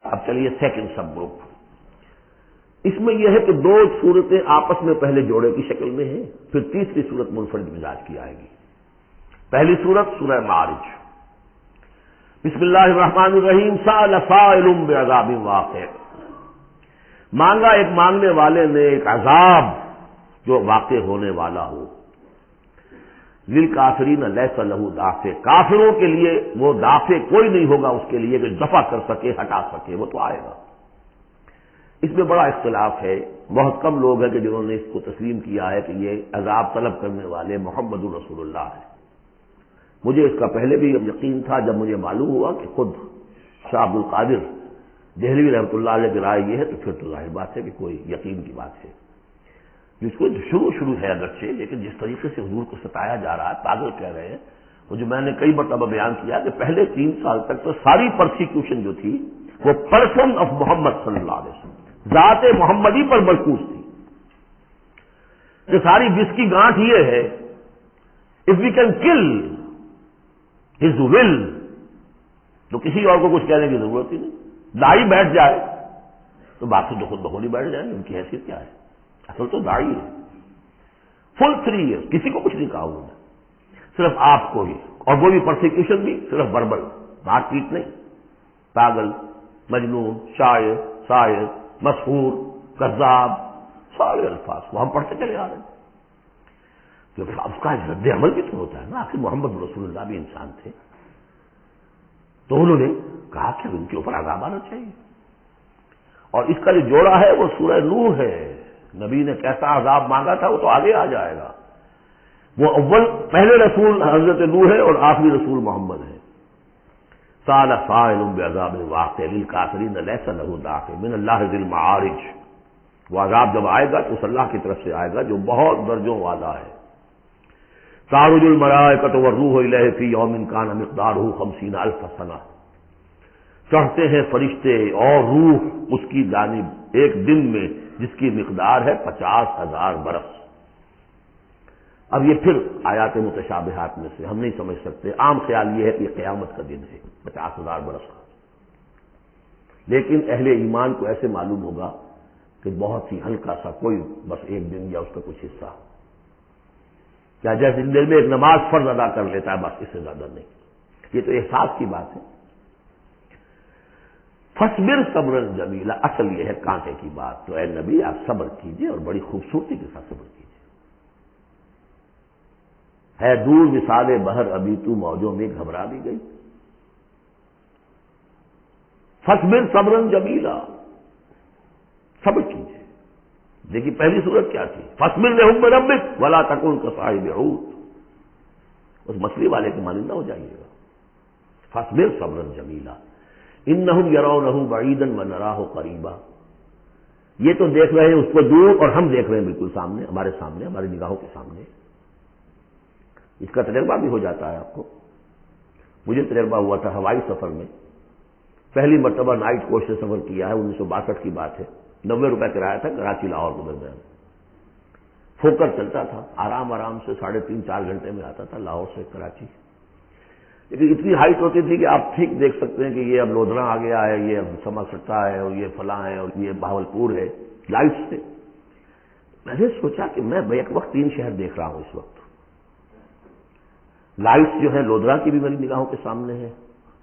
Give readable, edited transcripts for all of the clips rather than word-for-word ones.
اب چلیے second sub group, اس میں یہ ہے کہ دو صورتیں آپس میں پہلے جوڑے کی شکل میں ہیں، پھر تیسری صورت منفرد مزاج کی آئے گی۔ پہلی صورت سورہ معارج، بسم اللہ الرحمن الرحیم، سأل سائل بعذاب واقع، مانگا ایک مانگنے والے نے ایک عذاب جو واقع ہونے والا ہو، للکافرین لیس لہ دافع، کافروں کے لیے وہ دافع کوئی نہیں ہوگا اس کے لیے کہ دفع کر سکے، ہٹا سکے، وہ تو آئے گا۔ اس میں بڑا اختلاف ہے، بہت کم لوگ ہیں کہ جنہوں نے اس کو تسلیم کیا ہے کہ یہ عذاب طلب کرنے والے محمد رسول اللہ ہیں۔ مجھے اس کا پہلے بھی یقین تھا، جب مجھے معلوم ہوا کہ خود شاہ عبد القادر دہلوی رحمۃ اللہ علیہ کی رائے یہ ہے، تو پھر تو ظاہر بات ہے کہ کوئی یقین کی بات ہے، جس کو شروع ہے اگرچہ، لیکن جس طریقے سے حضور کو ستایا جا رہا ہے، پاگل کہہ رہے ہیں، وہ جو میں نے کئی مرتبہ بیان کیا کہ پہلے 3 سال تک تو ساری پرسیکیوشن جو تھی وہ پرسن آف محمد صلی اللہ علیہ وسلم، ذات محمدی پر مرکوز تھی، کہ ساری جس کی گانٹھ یہ ہے، if we can kill his will, تو کسی اور کو کچھ کہنے کی ضرورت ہی نہیں، دائی بیٹھ جائے تو باقی تو خود بخود ہی بیٹھ جائیں، ان کی حیثیت کیا ہے؟ اصل تو دائی ہے۔ فل 3 ایئر کسی کو کچھ نہیں کہا انہوں نے، صرف آپ کو ہی، اور وہ بھی پرسیکیوشن بھی صرف وربل، مار پیٹ نہیں، پاگل، مجنون، شاعر، شاعر، مسحور، کذاب، سارے الفاظ وہ ہم پڑھتے چلے آ رہے ہیں۔ تو اس کا رد عمل بھی تو ہوتا ہے نا، آخر محمد رسول اللہ بھی انسان تھے، تو انہوں نے کہا کہ ان کے اوپر عذاب آنا چاہیے، اور اس کا جو جوڑا ہے وہ سورہ نوح ہے۔ نبی نے کیسا عذاب مانگا تھا وہ تو آگے آ جائے گا، وہ پہلے رسول حضرت نوح ہے اور آخری رسول محمد ہے۔ سأل سائل بعذاب واقع للکافرین لیس لہ دافع من اللہ ذی المعارج، وہ عذاب جب آئے گا تو اس اللہ کی طرف سے آئے گا جو بہت درجوں والا ہے۔ تعرج الملائکۃ والروح الیہ فی یوم کان مقدارہ 50,000 سنہ، چڑھتے ہیں فرشتے اور روح اس کی جانب ایک دن میں جس کی مقدار ہے 50,000 برس۔ اب یہ پھر آیات متشابہات میں سے ہم نہیں سمجھ سکتے، عام خیال یہ ہے کہ یہ قیامت کا دن ہے 50,000 برس کا، لیکن اہل ایمان کو ایسے معلوم ہوگا کہ بہت ہی ہلکا سا، کوئی بس ایک دن یا اس کا کچھ حصہ، کیا جیسے دن میں ایک نماز فرض ادا کر لیتا ہے، بس اس سے زیادہ نہیں۔ یہ تو احساس کی بات ہے۔ فصبر صبرا جمیلا، اصل یہ ہے کانٹے کی بات، تو اے نبی آپ صبر کیجئے اور بڑی خوبصورتی کے ساتھ صبر کیجئے۔ ہے دور مثال بہر ابھی تو موجوں میں گھبرا بھی گئی، فصبر صبرا جمیلا، صبر کیجئے۔ دیکھیے پہلی صورت کیا تھی، فصبر لحکم ربک ولا تکن کصاحب حوت، اس مچھلی والے کے مانندہ ہو جائیے گا۔ فصبر صبرا جمیلا انہم یرونہ بعیدا ونراہ قریبا، یہ تو دیکھ رہے ہیں اس کو دور اور ہم دیکھ رہے ہیں بالکل سامنے، ہمارے سامنے، ہماری نگاہوں کے سامنے۔ اس کا تجربہ بھی ہو جاتا ہے آپ کو، مجھے تجربہ ہوا تھا ہوائی سفر میں، پہلی مرتبہ نائٹ کوچ سے سفر کیا ہے، 1962 کی بات ہے، 90 روپے کرایہ تھا، کراچی لاہور کے درمیان، پھوکر چلتا تھا، آرام سے 3.5-4 گھنٹے میں آتا تھا لاہور سے کراچی، لیکن اتنی ہائٹ ہوتی تھی کہ آپ ٹھیک دیکھ سکتے ہیں کہ یہ اب لودھرا آ گیا ہے، یہ اب سما سٹا ہے، اور یہ فلاں ہے، اور یہ بہاولپور ہے، لائٹس سے۔ میں نے سوچا کہ میں ایک وقت 3 شہر دیکھ رہا ہوں اس وقت، لائٹس جو ہے لودھرا کی بھی میری نگاہوں کے سامنے ہے،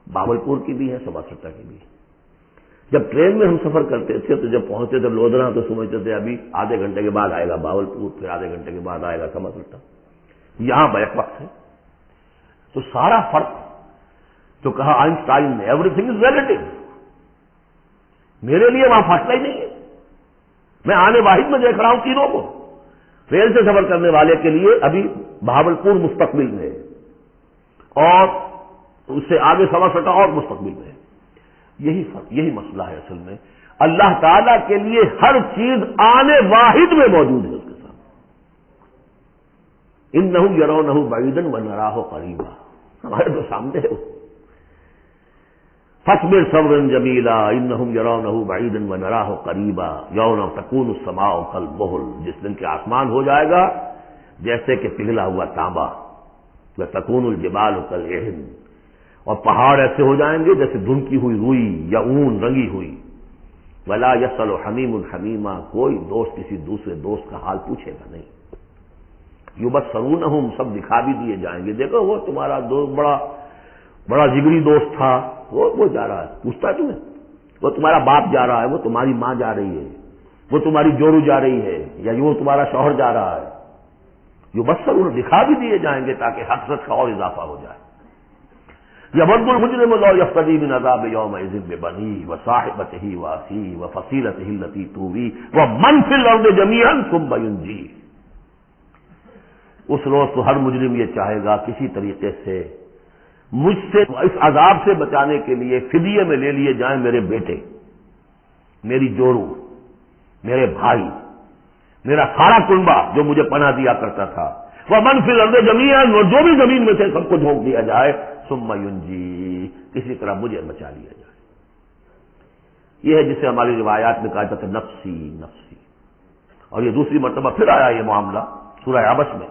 بہاولپور کی بھی ہے، سما سٹا کی بھی۔ جب ٹرین میں ہم سفر کرتے تھے تو جب پہنچتے تھے لودھرا تو سمجھتے تھے ابھی آدھے گھنٹے کے بعد آئے گا بہاولپور، پھر آدھے گھنٹے کے بعد آئے گا سما سٹا، یہاں بیک وقت ہے۔ تو سارا فرق جو کہا آئنسٹائن نے، ایوری تھنگ از ریلیٹو، میرے لیے وہاں فاصلہ ہی نہیں ہے، میں آنے واحد میں دیکھ رہا ہوں تینوں کو۔ ریل سے سفر کرنے والے کے لیے ابھی بہاولپور مستقبل میں ہے، اور اس سے آگے سما سٹا اور مستقبل میں ہے۔ یہی فرق، یہی مسئلہ ہے اصل میں، اللہ تعالیٰ کے لیے ہر چیز آنے واحد میں موجود ہے اس کے سامنے۔ انہم یرونہ بعیدا ونراہ قریبا، ہمارے تو سامنے ہے۔ فاصبر صبرا جمیلا انہم یرونہ بعیدا ونراہ قریبا یوم تکون السماء کالمہل، جس دن کے آسمان ہو جائے گا جیسے کہ پگھلا ہوا تانبا، وتکون الجبال کالعہن، اور پہاڑ ایسے ہو جائیں گے جیسے دھنکی ہوئی روئی یا اون رنگی ہوئی. ولا یسأل حمیم حمیما، کوئی دوست کسی دوسرے دوست کا حال پوچھے گا نہیں. یبصرونہم، سب دکھا بھی دیے جائیں گے، دیکھو وہ تمہارا دوست بڑا جگری دوست تھا، وہ جا رہا ہے، پوچھتا ہے تمہیں؟ وہ تمہارا باپ جا رہا ہے، وہ تمہاری ماں جا رہی ہے، وہ تمہاری جورو جا رہی ہے، یا وہ تمہارا شوہر جا رہا ہے. یبصرون، دکھا بھی دیے جائیں گے تاکہ حسرت کا اور اضافہ ہو جائے. یود المجرم لو یفتدی من عذاب یومئذ ببنیہ وصاحبتہ واخیہ وفصیلتہ التی تؤویہ ومن فی الارض جمیعا ثم ینجیہ. اس روز تو ہر مجرم یہ چاہے گا کسی طریقے سے مجھ سے اس عذاب سے بچانے کے لیے فدیے میں لے لیے جائیں میرے بیٹے، میری جورو، میرے بھائی، میرا سارا کنبہ جو مجھے پناہ دیا کرتا تھا. ومن فی الارض جمیعا، اور جو بھی زمین میں سے سب کو جھونک دیا جائے. ثم ینجی، کسی طرح مجھے بچا لیا جائے. یہ ہے جسے ہماری روایات میں کہا جاتا ہے نفسی نفسی. اور یہ دوسری مرتبہ پھر آیا یہ معاملہ سورہ عبس میں.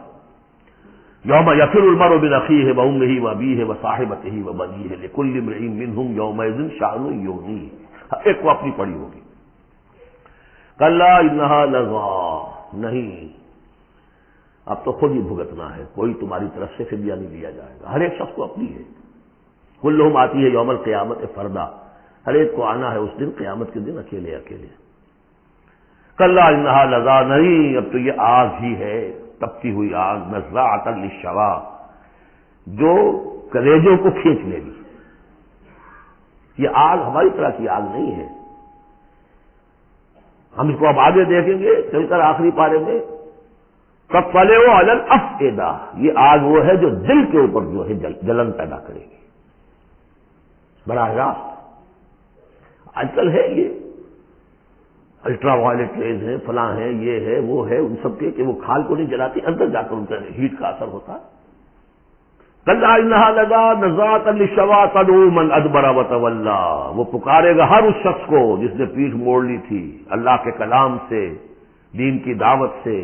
یوم یفر المرء من اخیہ وامہ وابیہ وصاحبتہ وبنیہ لکل امرئ منہم یومئذ شأن یغنیہ. ایک کو اپنی پڑی ہوگی. کلا انہا لظی، نہیں، اب تو خود ہی بھگتنا ہے، کوئی تمہاری طرف سے فدیہ نہیں لیا جائے گا. ہر ایک شخص کو اپنی ہے. کلہم آتی ہے یوم القیامت فردا، ہر ایک کو آنا ہے اس دن، قیامت کے دن اکیلے اکیلے. کلا انہا لظی، نہیں، اب تو یہ آگ ہی ہے، تپتی ہوئی آگ، نزاعۃ للشوا، جو کلیجوں کو کھینچ لے گی. یہ آگ ہماری طرح کی آگ نہیں ہے. ہم اس کو اب آگے دیکھیں گے چل کر آخری پارے میں. تطلع علی الافئدہ، یہ آگ وہ ہے جو دل کے اوپر جو ہے جلن پیدا کرے گی براہ راست. آج کل ہے یہ الٹرا وائلٹ ریز ہیں، فلاں ہیں، یہ ہے وہ ہے، ان سب کے کہ وہ کھال کو نہیں جلاتی، اندر جا کر ان کا ہیٹ کا اثر ہوتا ہے. کلا انہا لظی نزاعۃ للشوا تدعو من ادبر وتولی، وہ پکارے گا ہر اس شخص کو جس نے پیٹھ موڑ لی تھی اللہ کے کلام سے، دین کی دعوت سے،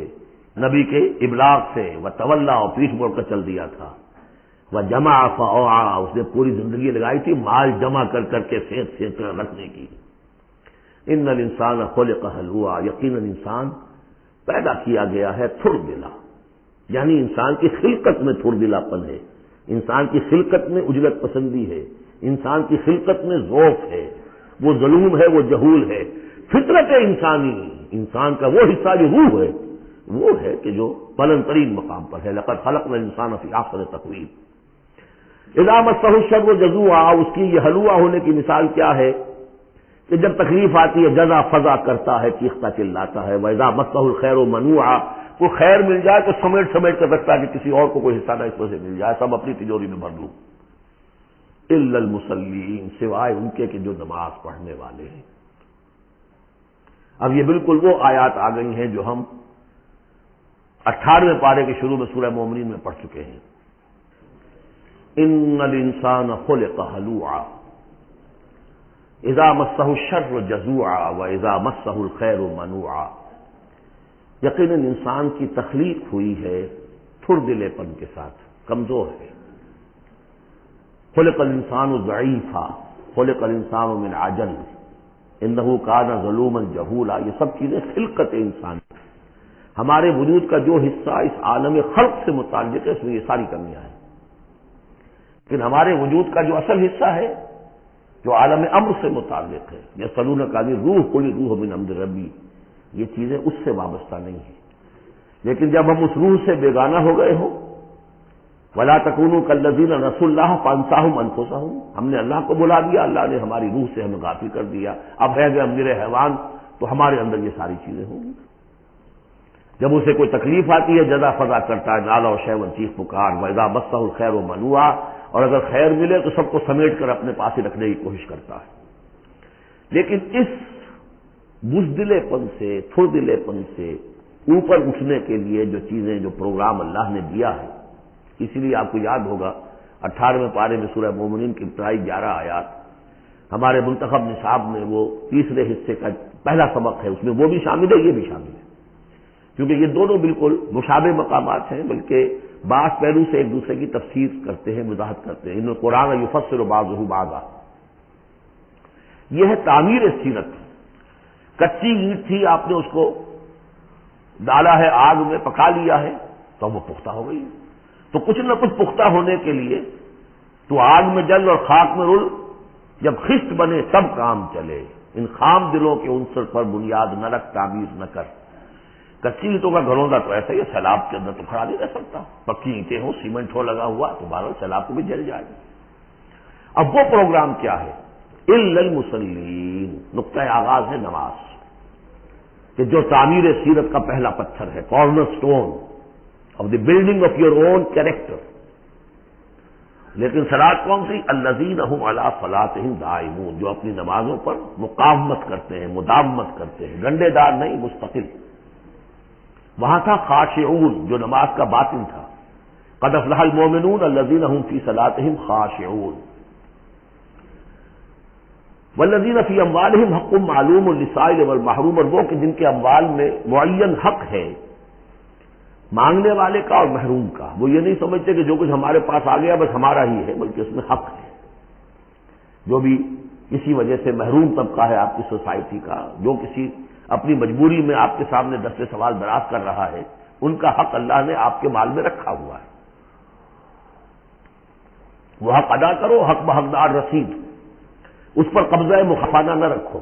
نبی کے ابلاغ سے. وتولی، اور پیٹھ موڑ کر چل دیا تھا. وجمع فاوعى، اس نے پوری زندگی لگائی تھی مال جمع کر کر کے سینت کر رکھنے کی. ان الانسان خلق ہلوعا، یقیناً انسان پیدا کیا گیا ہے تھر دلا، یعنی انسان کی خلقت میں تھر دلاپن ہے، انسان کی خلقت میں اجلت پسندی ہے، انسان کی خلقت میں ذوق ہے، وہ ظلوم ہے، وہ جہول ہے. فطرت انسانی، انسان کا وہ حصہ جو روح ہے وہ ہے کہ جو بلند ترین مقام پر ہے. لقد خلقنا الانسان فی احسن تقویم. اذا مسہ الشر جزوعا، اس کی یہ ہلوا ہونے کی مثال کیا ہے کہ جب تکلیف آتی ہے جزا فضا کرتا ہے، چیختا چلاتا ہے. وَإِذَا مَسَّهُ الْخَيْرُ مَنُوعًا، کو خیر مل جائے تو سمیٹ کر رکھتا ہے کہ کسی اور کو کوئی حصہ نہ اس میں سے مل جائے، سب اپنی تجوری میں بھر لوں. إِلَّا الْمُصَلِّينَ، سوائے ان کے کہ جو نماز پڑھنے والے ہیں. اب یہ بالکل وہ آیات آ گئی ہیں جو ہم 18ویں پارے کے شروع میں سورہ مومنین میں پڑھ چکے ہیں. ان الانسان خلق ہلوعا اذا مسہ الشر جزوعا واذا مسہ الخیر منوعا. یقیناً انسان کی تخلیق ہوئی ہے تھر دلے پن کے ساتھ، کمزور ہے. خلق الانسان ضعیفا خلق الانسان من عجل انہ کان ظلوما جہولا. یہ سب چیزیں خلقت انسان، ہمارے وجود کا جو حصہ اس عالم خلق سے متعلق ہے اس میں یہ ساری کمیاں ہیں. لیکن ہمارے وجود کا جو اصل حصہ ہے جو عالم امر سے متعلق ہے، یسألونک عن الروح قل الروح من امر ربی، یہ چیزیں اس سے وابستہ نہیں ہیں. لیکن جب ہم اس روح سے بیگانہ ہو گئے ہوں، ولا تکونوا کالذین نسوا اللہ فانساہم انفسہم، ہم نے اللہ کو بلا دیا، اللہ نے ہماری روح سے ہمیں غافل کر دیا، اب رہ گئے ہم میرے حیوان، تو ہمارے اندر یہ ساری چیزیں ہوں گی. جب اسے کوئی تکلیف آتی ہے جزا فضا کرتا ہے، نالا و شیون، چیخ پکار. وَإِذَا مَسَّهُ الْخَيْرُ مَنُوعًا، اور اگر خیر ملے تو سب کو سمیٹ کر اپنے پاس ہی رکھنے کی کوشش کرتا ہے. لیکن اس بزدلے پن سے، تھر دلے پن سے اوپر اٹھنے کے لیے جو چیزیں، جو پروگرام اللہ نے دیا ہے، اسی لیے آپ کو یاد ہوگا 18ویں پارے میں سورہ مومنین کی ابتدائی 11 آیات ہمارے منتخب نصاب میں وہ تیسرے حصے کا پہلا سبق ہے، اس میں وہ بھی شامل ہے، یہ بھی شامل ہے، کیونکہ یہ دونوں بالکل مشابہ مقامات ہیں، بلکہ بعض پہلو سے ایک دوسرے کی تفسیر کرتے ہیں، وضاحت کرتے ہیں. ان قرآن یفسر بعضہ بعضا. یہ ہے تعمیر سیرت. کچی اینٹ تھی، آپ نے اس کو ڈالا ہے آگ میں، پکا لیا ہے تو وہ پختہ ہو گئی. تو کچھ نہ کچھ پختہ ہونے کے لیے تو آگ میں جل اور خاک میں رل، جب خشت بنے تب کام چلے. ان خام دلوں کے عنصر پر بنیاد نہ رکھ، تعمیر نہ کر. کچی اینٹوں کا گھروندا تو ایسا ہی ہے، سیلاب کے اندر تو کھڑا نہیں رہ سکتا. پکی اینٹیں ہوں، سیمنٹ ہو لگا ہوا تو بہرحال سیلاب کو بھی جل جائے گا. اب وہ پروگرام کیا ہے؟ الا المصلین. نقطۂ آغاز ہے نماز، کہ جو تعمیر سیرت کا پہلا پتھر ہے، corner stone of the building of your own character. لیکن صلاۃ کون سی؟ الذین هم علی صلاتهم دائمون. جو اپنی نمازوں پر مقاومت کرتے ہیں، مداومت کرتے ہیں، گنڈے دار نہیں، مستقل. وہاں تھا خاشعون، جو نماز کا باطن تھا. قد افلح المؤمنون الذین هم فی صلاتهم خاشعون. والذین فی اموالہم حق معلوم للسائل والمحروم. اور وہ کہ جن کے اموال میں معین حق ہے، مانگنے والے کا اور محروم کا. وہ یہ نہیں سمجھتے کہ جو کچھ ہمارے پاس آ گیا بس ہمارا ہی ہے، بلکہ اس میں حق ہے. جو بھی کسی وجہ سے محروم طبقہ ہے آپ کی سوسائٹی کا، جو کسی اپنی مجبوری میں آپ کے سامنے دست سوال دراز کر رہا ہے، ان کا حق اللہ نے آپ کے مال میں رکھا ہوا ہے. وہ حق ادا کرو، حق بحقدار رسید. اس پر قبضہ مخفانہ نہ رکھو.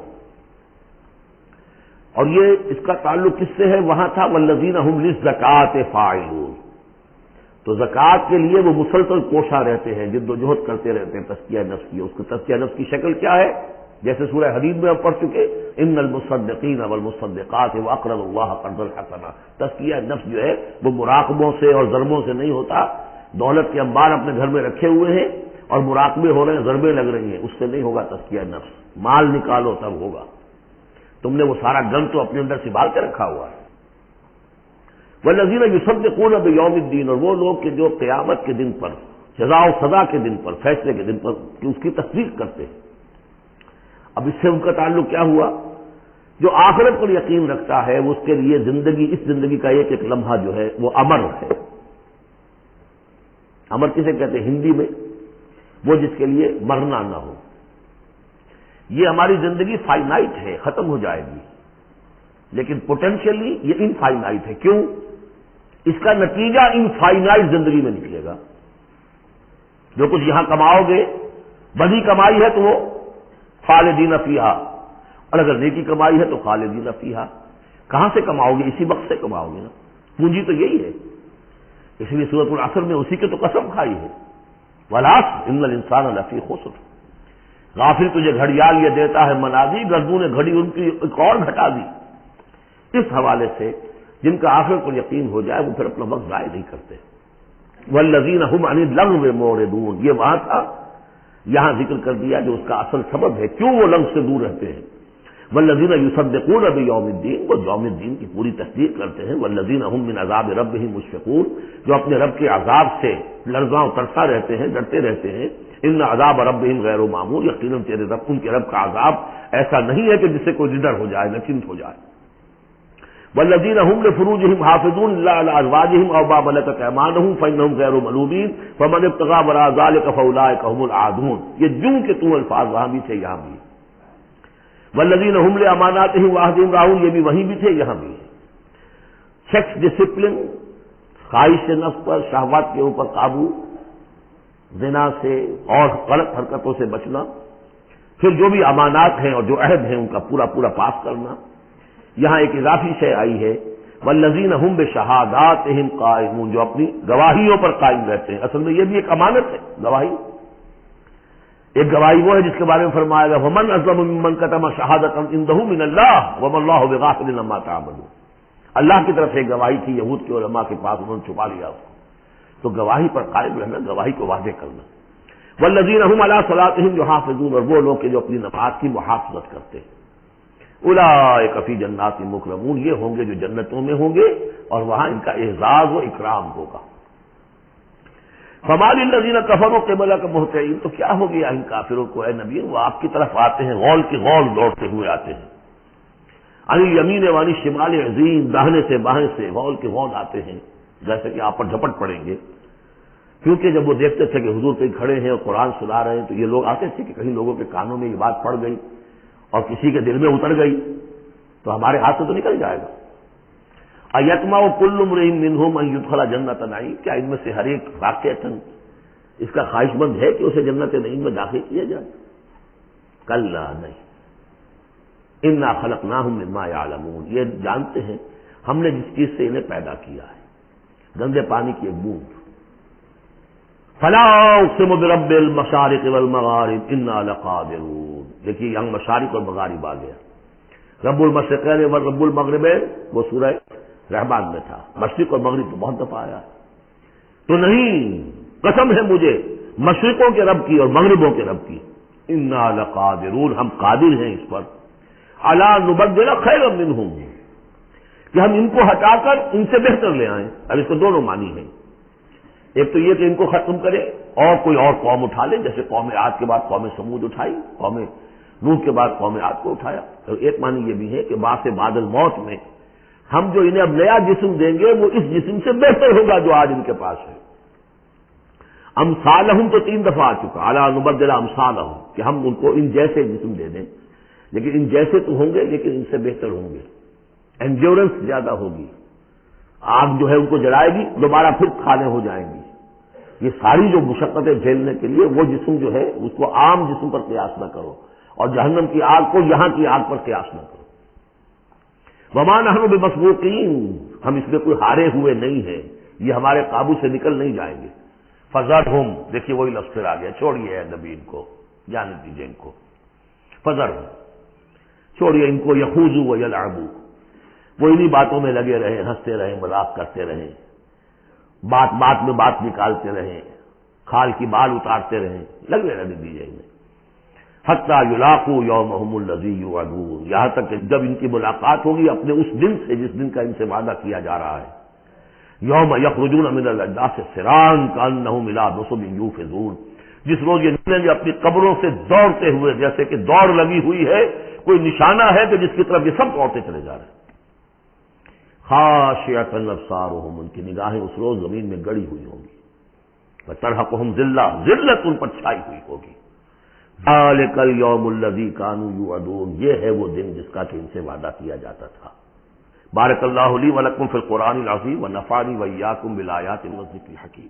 اور یہ اس کا تعلق کس سے ہے؟ وہاں تھا والذین هم للزکاۃ فاعلون. تو زکوٰۃ کے لیے وہ مسلسل کوشاں رہتے ہیں، جد و جہد کرتے رہتے ہیں تزکیہ نفس کی. اس کو تزکیہ نفس کی شکل کیا ہے؟ جیسے سورہ حدید میں ہم پڑھ چکے، ان المصدقین والمصدقات واقرضوا اللہ قرضا حسنا. تزکیہ نفس جو ہے وہ مراقبوں سے اور ضربوں سے نہیں ہوتا. دولت کے انبار اپنے گھر میں رکھے ہوئے ہیں اور مراقبے ہو رہے ہیں، ضربیں لگ رہی ہیں، اس سے نہیں ہوگا تزکیہ نفس. مال نکالو تب ہوگا. تم نے وہ سارا گن تو اپنے اندر سنبھال کے رکھا ہوا ہے. والذین یصدقون بیوم الدین. اور وہ لوگ کہ جو قیامت کے دن پر، جزا و سزا کے دن پر، فیصلے کے دن پر کہ اس کی تصدیق کرتے ہیں. اب اس سے ان کا تعلق کیا ہوا؟ جو آخرت پر یقین رکھتا ہے وہ اس کے لیے زندگی، اس زندگی کا ایک ایک لمحہ جو ہے وہ امر ہے. امر کسے کہتے ہیں ہندی میں؟ وہ جس کے لیے مرنا نہ ہو. یہ ہماری زندگی فائنائٹ ہے، ختم ہو جائے گی، لیکن پوٹینشیلی یہ انفائنائٹ ہے. کیوں؟ اس کا نتیجہ انفائنائٹ زندگی میں نکلے گا. جو کچھ یہاں کماؤ گے، بدی کمائی ہے تو وہ خالدین فیہا، اور اگر نیکی کمائی ہے تو خالدین فیہا. کہاں سے کماؤ گے؟ اسی وقت سے کماؤ گے نا. پونجی تو یہی ہے. اس لیے سورۃ العصر میں اسی کی تو قسم کھائی ہے، والعصر ان الانسان لفی خسر. غافل تجھے گھڑیال یہ دیتا ہے منادی، گردوں نے گھڑی ان کی ایک اور گھٹا دی. اس حوالے سے جن کا آخرت پر یقین ہو جائے وہ پھر اپنا وقت ضائع نہیں کرتے. والذین هم عن اللغو معرضون. یہ وہاں تھا، یہاں ذکر کر دیا جو اس کا اصل سبب ہے کیوں وہ لغو سے دور رہتے ہیں. والذین یصدقون بیوم الدین. وہ یوم الدین کی پوری تصدیق کرتے ہیں. والذین هم من عذاب ربهم مشفقون. جو اپنے رب کے عذاب سے لرزاں و ترسا رہتے ہیں، ڈرتے رہتے ہیں. ان عذاب ربهم غیر معمول. یقیناً تیرے رب، ان کے رب کا عذاب ایسا نہیں ہے کہ جس سے کوئی نڈر ہو جائے، نچنت ہو جائے. والذین هم لفروجهم حافظون الا على ازواجهم او ما ملكت ايمانهم فانهم غیر ملومین فمن ابتغى وراء ذلك فاولئك هم العادون. یہ جو کہ تو الفاظ وہاں بھی تھے یہاں بھی. والذین هم لاماناتهم وعهدهم راعون. یہ بھی وہیں بھی تھے یہاں بھی. سیکس ڈسپلن، خواہش نفس پر، شہوات کے اوپر قابو، زنا سے اور غلط حرکتوں سے بچنا، پھر جو بھی امانات ہیں اور جو عہد ہیں ان کا پورا پورا پاس کرنا. یہاں ایک اضافی شے آئی ہے، والذین هم بشہاداتہم قائمون. جو اپنی گواہیوں پر قائم رہتے ہیں. اصل میں یہ بھی ایک امانت ہے گواہی. ایک گواہی وہ ہے جس کے بارے میں فرمایا گیا ومن اظلم ممن کتم شہادۃ عنده من اللہ وما اللہ بغافل عما تعملون. اللہ کی طرف سے ایک گواہی تھی یہود کے علماء کے پاس، انہوں نے چھپا لیا اس کو. تو گواہی پر قائم رہنا، گواہی کو واضح کرنا. والذین هم علی صلاتهم یحافظون. اور وہ لوگ کہ جو اپنی نماز کی محافظت کرتے ہیں. اولئک فی جنات مکرمون. یہ ہوں گے جو جنتوں میں ہوں گے اور وہاں ان کا اعزاز و اکرام ہوگا. فما للذین کفروا قبلک مہطعین. تو کیا ہو گیا ان کافروں کو اے نبی؟ وہ آپ کی طرف آتے ہیں، غول کی غول دوڑتے ہوئے آتے ہیں. عن الیمین وعن الشمال عزین. داہنے سے بائیں سے غول کے غول آتے ہیں. جیسے کہ آپ پر جھپٹ پڑیں گے، کیونکہ جب وہ دیکھتے تھے کہ حضور کہیں کھڑے ہیں اور قرآن سنا رہے ہیں تو یہ لوگ آتے تھے کہ کہیں لوگوں کے کانوں میں یہ بات پڑ گئی اور کسی کے دل میں اتر گئی تو ہمارے ہاتھ سے تو نکل جائے گا۔ ایتما کل امرئ منہم ان یدخل جنت نعیم، کیا ان میں سے ہر ایک واقعتاً اس کا خواہش مند ہے کہ اسے جنت نعیم میں داخل کیا جائے؟ کلا نہیں، انا خلقناہم مما یعلمون، یہ جانتے ہیں ہم نے جس چیز سے انہیں پیدا کیا ہے، گندے پانی کی ایک بوند۔ فلا اقسم برب المشارق والمغارب انا لقادرون، دیکھیے یہاں مشارق اور مغارب آ گیا۔ رب المشرقین و رب المغربین وہ سورہ رحمان میں تھا، مشرق اور مغرب تو بہت دفعہ آیا تو نہیں، قسم ہے مجھے مشرقوں کے رب کی اور مغربوں کے رب کی، انا لقادرون، ہم قادر ہیں اس پر، الا نبدل خیرا منہم، کہ ہم ان کو ہٹا کر ان سے بہتر لے آئیں۔ اب اس کو دونوں معنی ہیں، ایک تو یہ کہ ان کو ختم کرے اور کوئی اور قوم اٹھا لے، جیسے قوم عاد کے بعد قوم سمود اٹھائی، قوم نوح کے بعد قوم عاد کو اٹھایا۔ اور ایک معنی یہ بھی ہے کہ بعد سے بعد الموت میں ہم جو انہیں اب نیا جسم دیں گے وہ اس جسم سے بہتر ہوگا جو آج ان کے پاس ہے۔ امثالہم تو 3 دفعہ آ چکا، اعلیٰ نبدل امثالہم، کہ ہم ان کو ان جیسے جسم دے دیں، لیکن ان جیسے تو ہوں گے لیکن ان سے بہتر ہوں گے، انڈیورنس زیادہ ہوگی، آگ جو ہے ان کو جلائے گی دوبارہ پھر کھانے ہو جائیں گی۔ یہ ساری جو مشقتیں جھیلنے کے لیے وہ جسم جو ہے اس کو عام جسم پر قیاس نہ کرو، اور جہنم کی آگ کو یہاں کی آگ پر قیاس نہ کرو۔ وما نحن بمسبوقین، ہم اس میں کوئی ہارے ہوئے نہیں ہیں، یہ ہمارے قابو سے نکل نہیں جائیں گے۔ فذرہم، دیکھیے وہی لفظ پھر آ گیا، چھوڑیے اے نبی ان کو، جانے دیجیے ان کو، فذرہم، چھوڑیے ان کو، یخوضوا ویلعبوا، وہ انہی باتوں میں لگے رہے، ہنستے رہے، مذاق کرتے رہے، بات بات میں بات نکالتے رہے، کھال کی بال اتارتے رہے، لگے رہنے دیجیے انہیں، حتیٰ یلاقوا یومہم الذی یوعدون، یہاں تک کہ جب ان کی ملاقات ہوگی اپنے اس دن سے جس دن کا ان سے وعدہ کیا جا رہا ہے۔ یوم یخرجون من الاجداث سراعا کانہم الی نصب یوفضون، جس روز یہ نکلیں گے اپنی قبروں سے دوڑتے ہوئے، جیسے کہ دوڑ لگی ہوئی ہے، کوئی نشانہ ہے کہ جس کی طرف یہ سب دوڑتے چلے جا رہے ہیں۔ خاشعۃ ابصارہم، ان کی نگاہیں اس روز زمین میں گڑی ہوئی ہوں گی، وترہقہم ذلہ، ذلت ان پر چھائی ہوئی ہوگی۔ ذالک الیوم الذی کانوا یوعدون، یہ ہے وہ دن جس کا کہ ان سے وعدہ کیا جاتا تھا۔ بارک اللہ لی ولکم فی القرآن العظیم ونفعنی وإیاکم بالآیات والذکر الحکیم۔